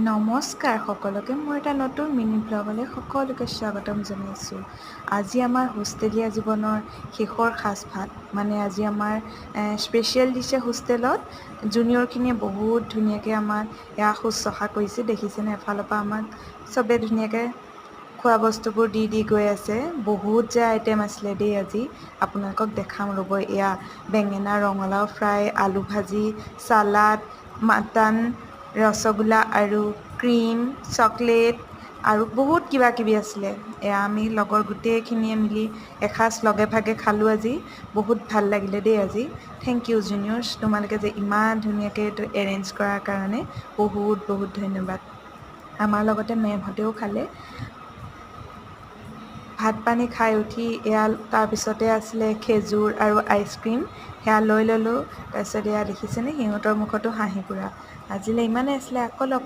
নমস্কাৰ সকলোকে মই এটা নতুন মিনি ব্লগলৈ সকলোকে স্বাগতম জনাইছোঁ। আজি আমাৰ হোষ্টেলীয়া জীৱনৰ শেষৰ সাঁজভাত মানে আজি আমাৰ স্পেচিয়েল দিছে হোষ্টেলত। জুনিয়ৰখিনিয়ে বহুত ধুনীয়াকৈ আমাক এয়া শুশ্ৰূষা কৰিছে, দেখিছেনে এফালৰ পৰা আমাক চবে ধুনীয়াকৈ খোৱা বস্তুবোৰ দি গৈ আছে। বহুত যে আইটেম আছিলে দেই আজি, আপোনালোকক দেখাম ৰ'ব। এয়া বেঙেনা ৰঙালাও ফ্ৰাই, আলু ভাজি, চালাড, মাটন, ৰসগোল্লা আৰু ক্ৰীম, চকলেট আৰু বহুত কিবা কিবি আছিলে। এয়া আমি লগৰ গোটেইখিনিয়ে মিলি এসাঁজ লগে ভাগে খালোঁ আজি। বহুত ভাল লাগিলে দেই আজি। থেংক ইউ জুনিয়ৰ্ছ, তোমালোকে যে ইমান ধুনীয়াকৈ এইটো এৰেঞ্জ কৰাৰ কাৰণে বহুত বহুত ধন্যবাদ। আমাৰ লগতে মেমহঁতেও খালে। ভাত পানী খাই উঠি এয়া তাৰপিছতে আছিলে খেজুৰ আৰু আইচক্ৰীম, সেয়া লৈ ল'লোঁ। তাৰপিছত এয়া দেখিছেনে সিহঁতৰ মুখতো হাঁহি পুৰা। আজিলৈ ইমানেই আছিলে, আকৌ লগ